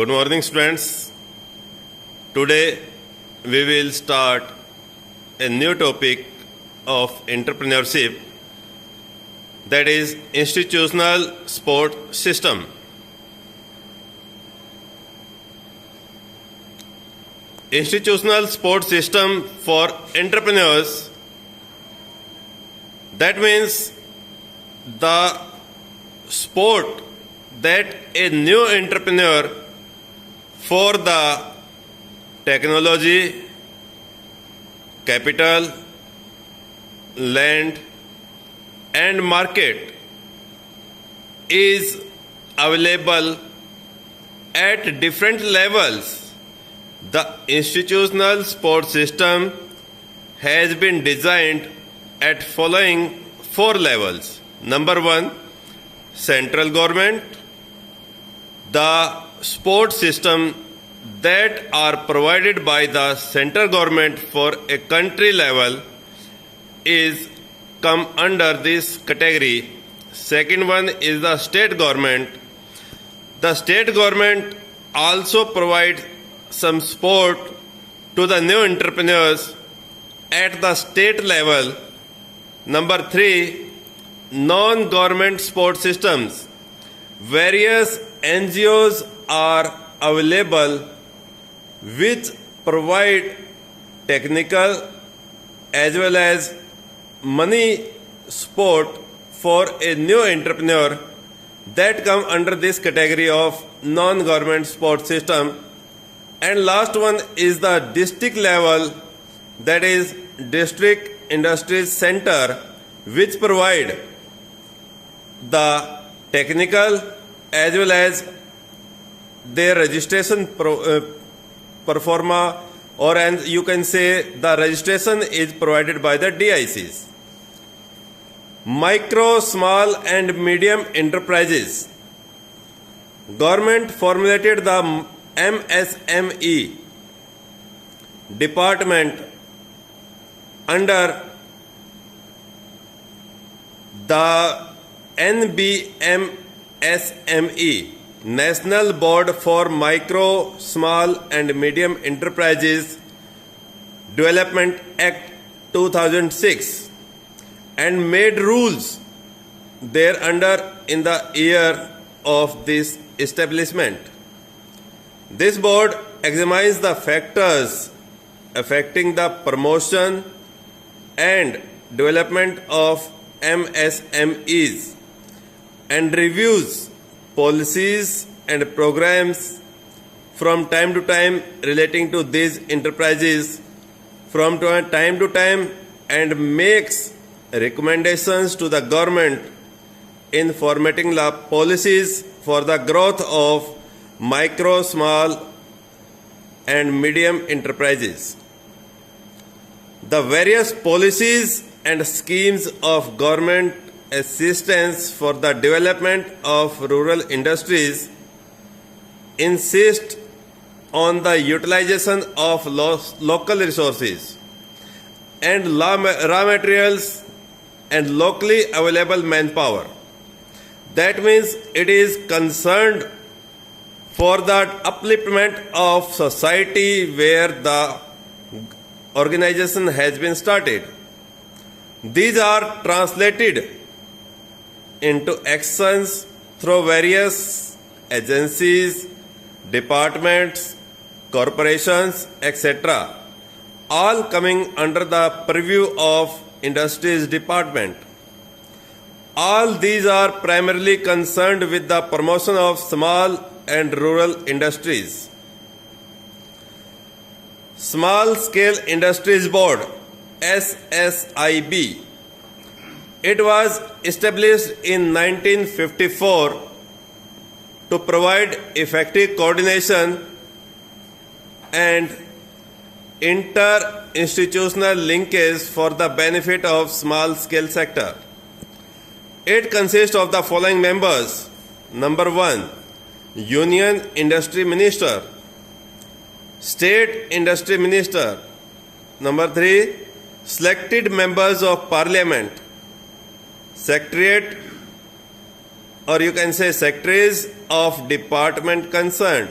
Good morning, students. Today we will start a new topic of entrepreneurship, that is institutional support system. Institutional support system for entrepreneurs, that means the support that a new entrepreneur for the technology, capital, land and market is available at different levels. The institutional support system has been designed at following 4 levels. Number 1, central government. The support system that are provided by the central government for a country level is come under this category. Second one is the state government. The state government also provides some support to the new entrepreneurs at the state level. Number 3, non-government support systems. Various NGOs are available which provide technical as well as money support for a new entrepreneur that come under this category of non-government support system. And last one is the district level, that is district industries center, which provide the technical as well as their registration performa, or and you can say the registration is provided by the DICs. Micro, small and medium enterprises. Government formulated the MSME department under the NBMSME, National Board for Micro, Small and Medium Enterprises Development Act 2006, and made rules thereunder in the year of this establishment. This board examines the factors affecting the promotion and development of MSMEs and reviews policies and programs from time to time relating to these enterprises from time to time, and makes recommendations to the government in formatting the policies for the growth of micro, small and medium enterprises. The various policies and schemes of government assistance for the development of rural industries insist on the utilization of local resources and raw materials and locally available manpower. That means it is concerned for the upliftment of society where the organization has been started. These are translated into actions through various agencies, departments, corporations, etc., all coming under the purview of Industries Department. All these are primarily concerned with the promotion of small and rural industries. Small Scale Industries Board, SSIB. It was established in 1954 to provide effective coordination and inter-institutional linkage for the benefit of small scale sector. It consists of the following members. Number 1, Union Industry Minister, State Industry Minister. Number 3, selected members of Parliament, Secretariat, or you can say secretaries of department concerned,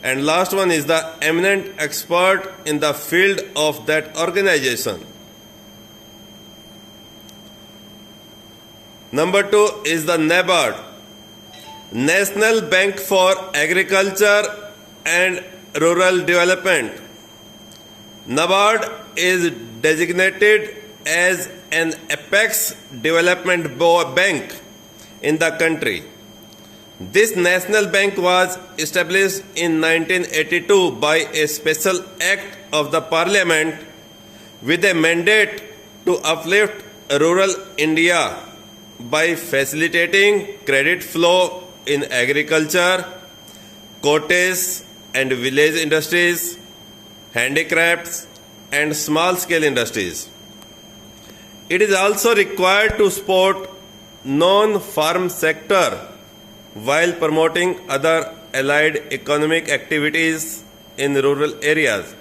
And last one is the eminent expert in the field of that organization. Number 2 is the NABARD, National Bank for Agriculture and Rural Development. NABARD is designated as an apex development bank in the country. This national bank was established in 1982 by a special act of the Parliament with a mandate to uplift rural India by facilitating credit flow in agriculture, cottage and village industries, handicrafts and small-scale industries. It is also required to support non-farm sector while promoting other allied economic activities in rural areas.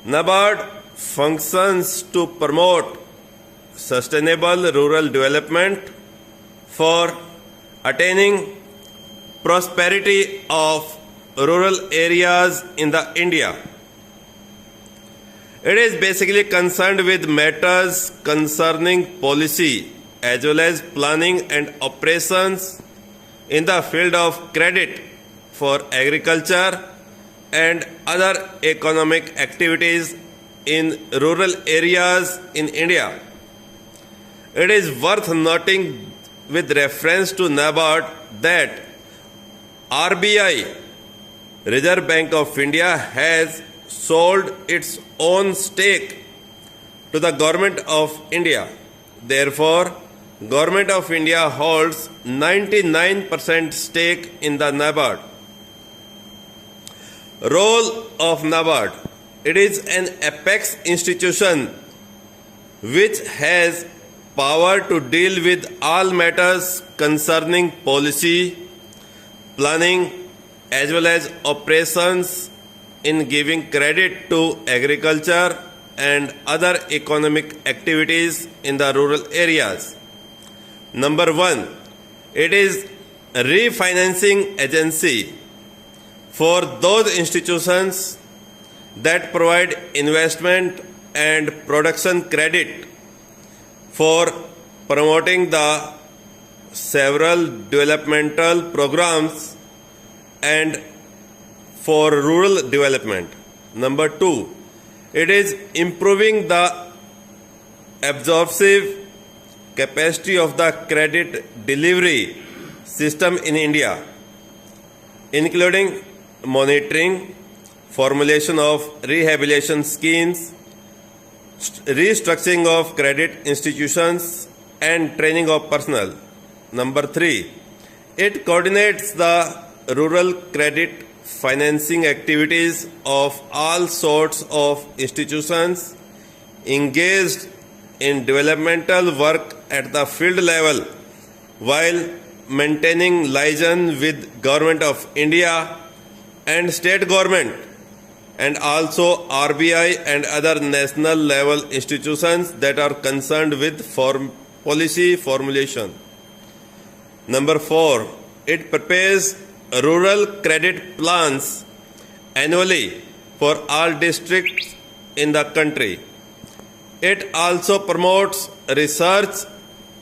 NABARD functions to promote sustainable rural development for attaining prosperity of rural areas in the India. It is basically concerned with matters concerning policy as well as planning and operations in the field of credit for agriculture and other economic activities in rural areas in India. It is worth noting with reference to NABARD that RBI, Reserve Bank of India, has sold its own stake to the Government of India. Therefore, Government of India holds 99% stake in the NABARD. Role of NABARD. It is an apex institution which has power to deal with all matters concerning policy, planning as well as operations in giving credit to agriculture and other economic activities in the rural areas. Number 1, it is a refinancing agency for those institutions that provide investment and production credit for promoting the several developmental programs and for rural development. Number 2, it is improving the absorptive capacity of the credit delivery system in India, including monitoring, formulation of rehabilitation schemes, restructuring of credit institutions, and training of personnel. Number 3, it coordinates the rural credit financing activities of all sorts of institutions engaged in developmental work at the field level while maintaining liaison with Government of India and state government and also RBI and other national level institutions that are concerned with policy formulation. Number 4, it prepares rural credit plans annually for all districts in the country. It also promotes research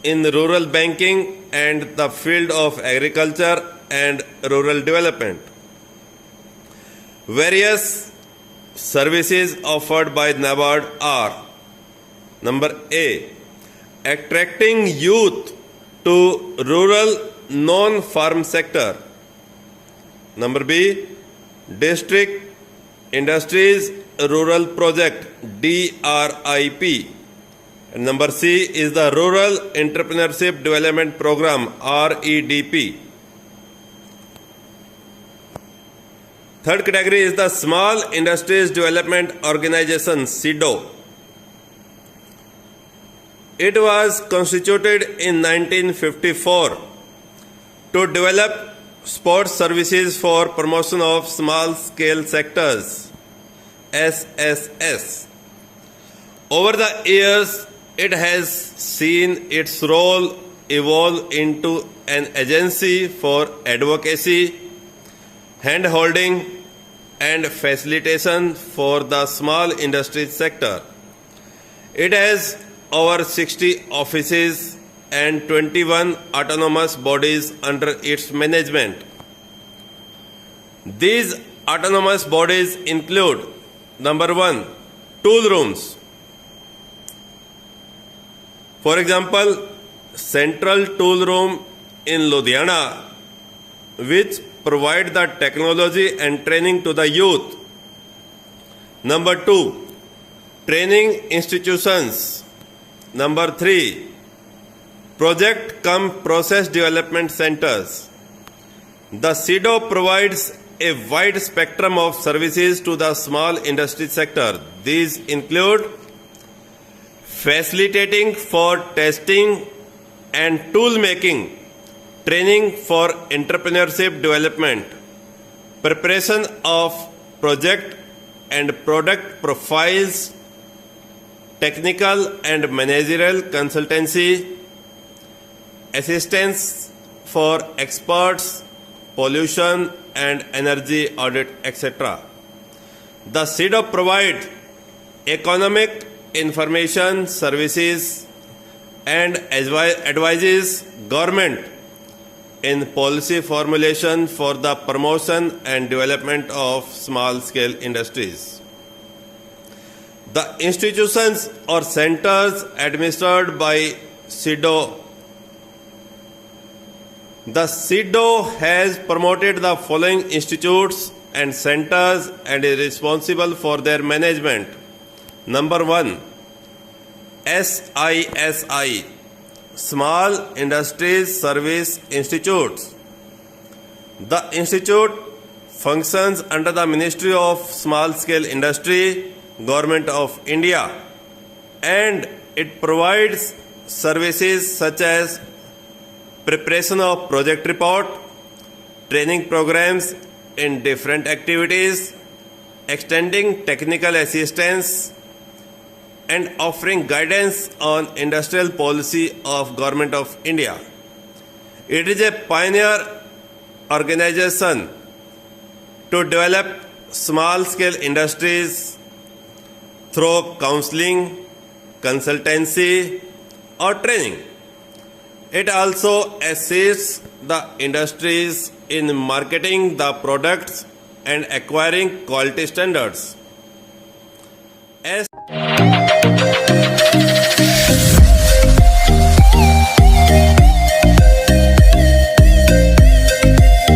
in rural banking and the field of agriculture and rural development. Various services offered by NABARD are: Number A, attracting youth to rural non-farm sector. Number B, District Industries Rural Project, DRIP. And number C is the Rural Entrepreneurship Development Program, REDP. Third category is the Small Industries Development Organization, SIDO. It was constituted in 1954 to develop sports services for promotion of small scale sectors, SSS. Over the years, it has seen its role evolve into an agency for advocacy, hand-holding and facilitation for the small industry sector. It has over 60 offices and 21 autonomous bodies under its management. These autonomous bodies include number 1, tool rooms. For example, Central Tool Room in Ludhiana, which provide the technology and training to the youth. Number 2, training institutions. Number 3, project cum process development centers. The CIDO provides a wide spectrum of services to the small industry sector. These include facilitating for testing and tool making, training for entrepreneurship development, preparation of project and product profiles, technical and managerial consultancy, assistance for experts, pollution and energy audit, etc. The CIDO provides economic information services and advises government in policy formulation for the promotion and development of small-scale industries. The institutions or centers administered by CIDO. The CIDO has promoted the following institutes and centers and is responsible for their management. Number 1, SISI, Small Industries Service Institutes. The institute functions under the Ministry of Small Scale Industry, Government of India, and it provides services such as preparation of project report, training programs in different activities, extending technical assistance, and offering guidance on industrial policy of Government of India. It is a pioneer organization to develop small-scale industries through counseling, consultancy, or training. It also assists the industries in marketing the products and acquiring quality standards. As